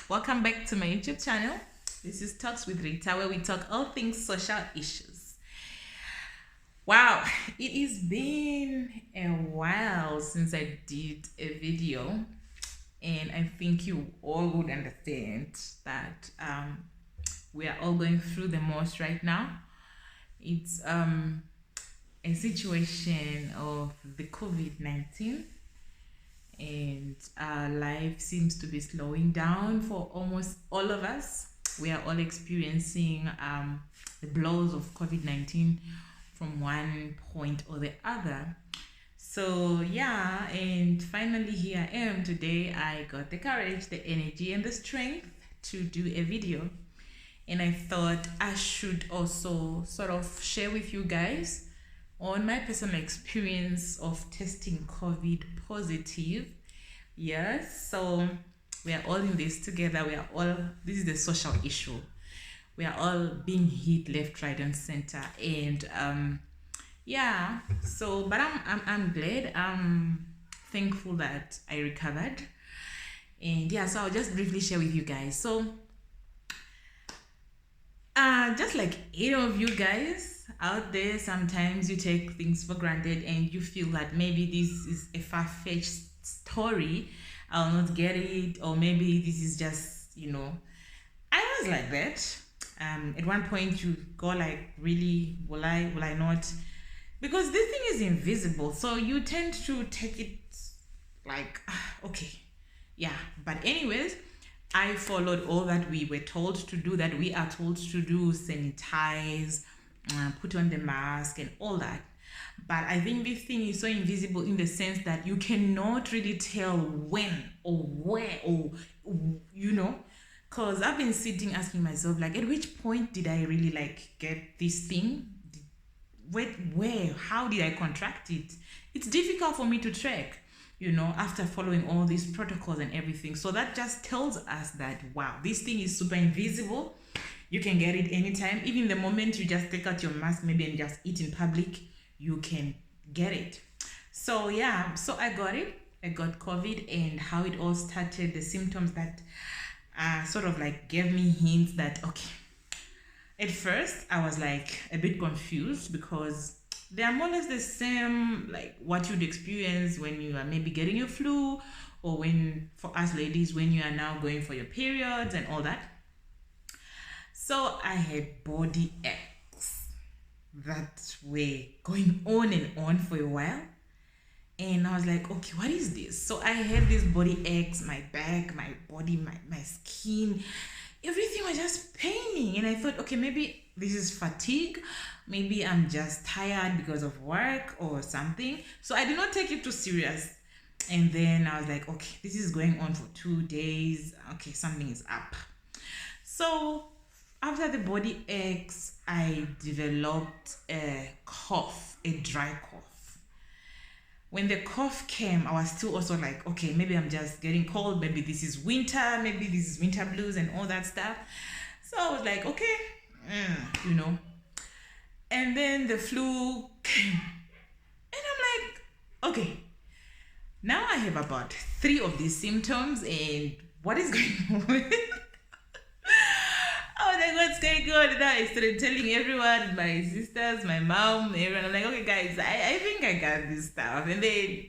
Welcome back to my YouTube channel. This is Talks with Rita, where we talk all things social issues. Wow, it has been a while since I did a video, and I think you all would understand that we are all going through the most right now. It's a situation of the COVID-19, and our life seems to be slowing down for almost all of us. We are all experiencing the blows of COVID-19 from one point or the other. So yeah, and finally here I am today. I got the courage, the energy, and the strength to do a video. And I thought I should also sort of share with you guys on my personal experience of testing COVID positive. Yes, so we are all in this together. This is the social issue. We are all being hit left, right, and center. And yeah, so, but I'm glad. I'm thankful that I recovered. And yeah, so I'll just briefly share with you guys. So, just like any of you guys out there, sometimes you take things for granted and you feel that maybe this is a far-fetched story. I'll not get it, or maybe this is just, I was like that. At one point you go like, really, will I not? Because this thing is invisible, so you tend to take it like, okay, yeah. But anyways, I followed all that we were told to do, that we are told to do: sanitize, put on the mask and all that. But I think this thing is so invisible in the sense that you cannot really tell when or where, or because I've been sitting asking myself, like, at which point did I really like get this thing? Where, how did I contract it? It's difficult for me to track, after following all these protocols and everything. So that just tells us that, wow, this thing is super invisible. You can get it anytime. Even the moment you just take out your mask maybe and just eat in public, you can get it. So yeah, so I got it. I got COVID, and how it all started, the symptoms that sort of like gave me hints that, okay, at first I was like a bit confused, because they are more or less the same, like what you'd experience when you are maybe getting your flu, or when, for us ladies, when you are now going for your periods and all that. So I had body aches that were going on and on for a while. And I was like, okay, what is this? So I had these body aches, my back, my body, my skin, everything was just paining. And I thought, okay, maybe this is fatigue. Maybe I'm just tired because of work or something. So I did not take it too serious. And then I was like, okay, this is going on for 2 days. Okay, something is up. So after the body aches, I developed a cough, a dry cough. When the cough came, I was still also like, okay, maybe I'm just getting cold. Maybe this is winter. Maybe this is winter blues and all that stuff. So I was like, okay, And then the flu came. And I'm like, okay, now I have about 3 of these symptoms, and what is going on? I was like, what's going on? And I started telling everyone, my sisters, my mom, everyone. I'm like, okay, guys, I think I got this stuff. And then,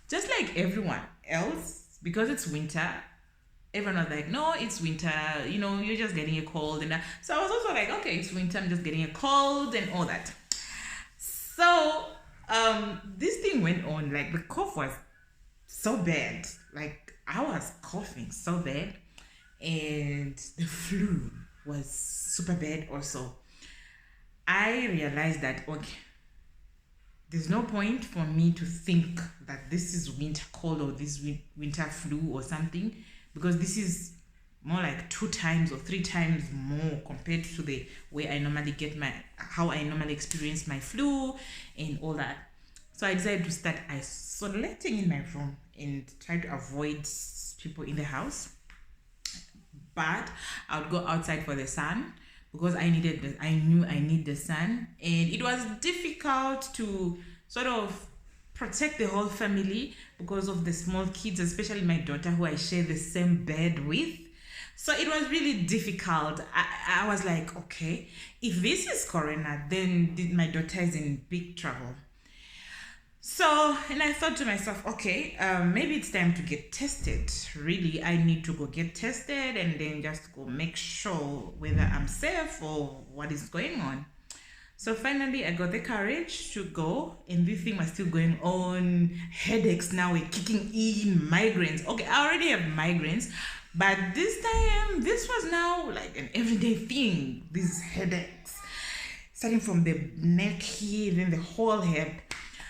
just like everyone else, because it's winter, everyone was like, no, it's winter, you're just getting a cold. And so I was also like, okay, it's winter, I'm just getting a cold and all that. So this thing went on. Like, the cough was so bad. Like, I was coughing so bad. And the flu was super bad also. I realized that, okay, there's no point for me to think that this is winter cold or this winter flu or something, because this is more like 2 times or 3 times more compared to the way I normally get how I normally experience my flu and all that. So I decided to start isolating in my room and try to avoid people in the house. But I would go outside for the sun, because I knew I need the sun, and it was difficult to sort of protect the whole family because of the small kids, especially my daughter, who I share the same bed with. So it was really difficult. I was like, okay, if this is corona, then my daughter is in big trouble. So, and I thought to myself, okay, maybe it's time to get tested. Really, I need to go get tested and then just go make sure whether I'm safe or what is going on. So finally, I got the courage to go, and this thing was still going on. Headaches now were kicking in, migraines. Okay, I already have migraines, but this time, this was now like an everyday thing. These headaches, starting from the neck here, then the whole head.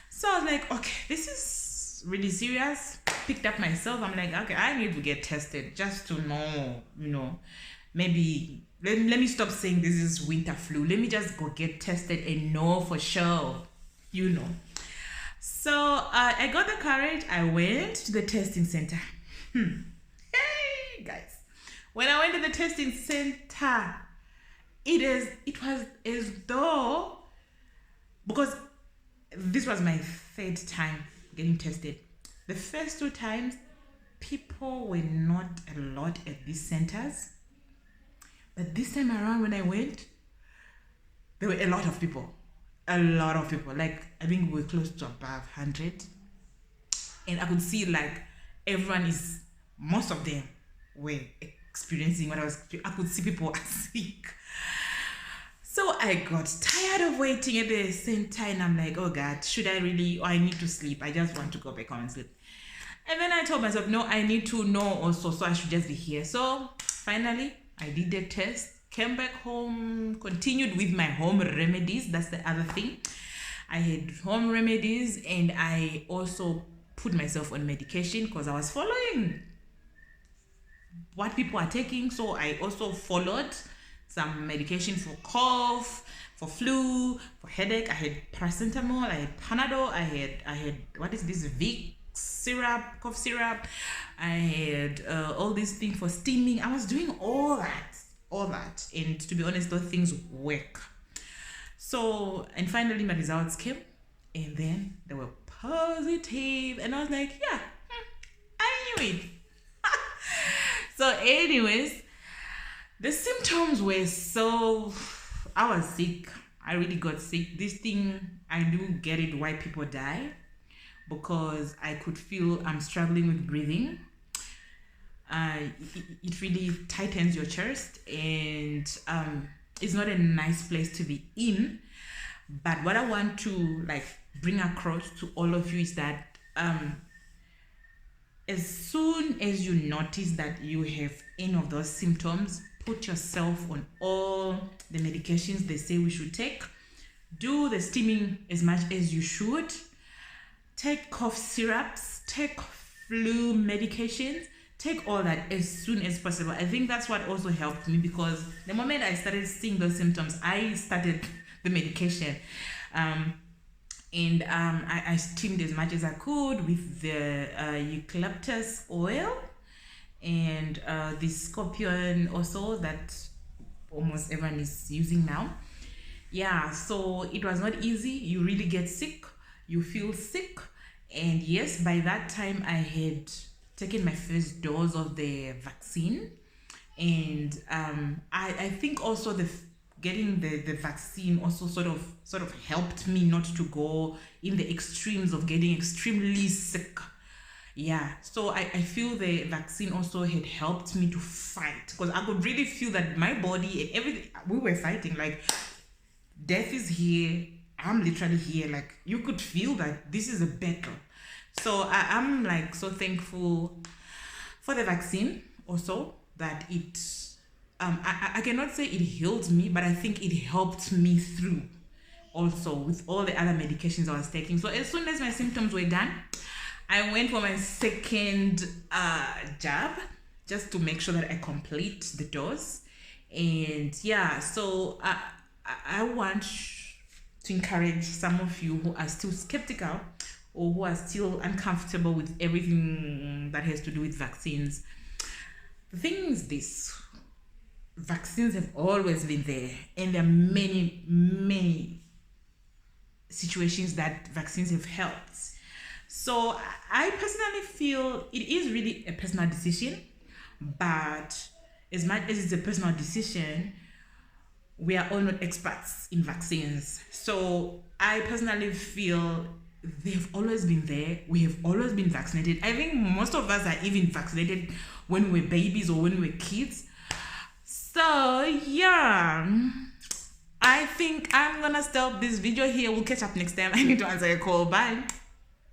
So I was like, okay, this is really serious. Picked up myself. I'm like, okay, I need to get tested just to know, maybe let me stop saying this is winter flu. Let me just go get tested and know for sure, So I got the courage. I went to the testing center. Hey, guys. When I went to the testing center, it was as though, because this was my third time getting tested. The first 2 times, people were not a lot at these centers. But this time around, when I went, there were a lot of people. A lot of people. Like, I think we were close to above 100. And I could see, like, most of them were experiencing what I could see people are sick. So I got tired of waiting at the center, and I'm like, oh God, I need to sleep. I just want to go back home and sleep. And then I told myself, no, I need to know also, so I should just be here. So finally, I did the test, came back home, continued with my home remedies. That's the other thing. I had home remedies, and I also put myself on medication because I was following what people are taking. So I also followed some medication for cough, for flu, for headache. I had paracetamol, I had Panadol, I had what is this, Vicks syrup, cough syrup. I had all these things for steaming. I was doing all that, and to be honest, those things work. So, and finally my results came, and then they were positive, and I was like, yeah, I knew it. So anyways, the symptoms were I was sick. I really got sick. This thing, I do get it why people die, because I could feel I'm struggling with breathing. It really tightens your chest, and it's not a nice place to be in. But what I want to bring across to all of you is that as soon as you notice that you have any of those symptoms, put yourself on all the medications they say we should take. Do the steaming as much as you should. Take cough syrups, take flu medications, take all that as soon as possible. I think that's what also helped me, because the moment I started seeing those symptoms, I started the medication. I steamed as much as I could with the eucalyptus oil and the scorpion also that almost everyone is using now. Yeah, so it was not easy. You really get sick. You feel sick. And yes, by that time I had taken my first dose of the vaccine. And I think also getting the vaccine also sort of helped me not to go in the extremes of getting extremely sick. Yeah, so I feel the vaccine also had helped me to fight, because I could really feel that my body and everything, we were fighting, like death is here, I'm literally here, like you could feel that this is a battle. So I'm so thankful for the vaccine also, that it I cannot say it healed me, but I think it helped me through also with all the other medications I was taking. So as soon as my symptoms were done, I went for my second jab, just to make sure that I complete the dose. And yeah, so I want to encourage some of you who are still skeptical or who are still uncomfortable with everything that has to do with vaccines. The thing is this: vaccines have always been there, and there are many, many situations that vaccines have helped. So I personally feel it is really a personal decision, but as much as it's a personal decision, we are all not experts in vaccines. So I personally feel they've always been there. We have always been vaccinated. I think most of us are even vaccinated when we were babies or when we were kids. So yeah, I think I'm gonna stop this video here. We'll catch up next time. I need to answer a call. Bye.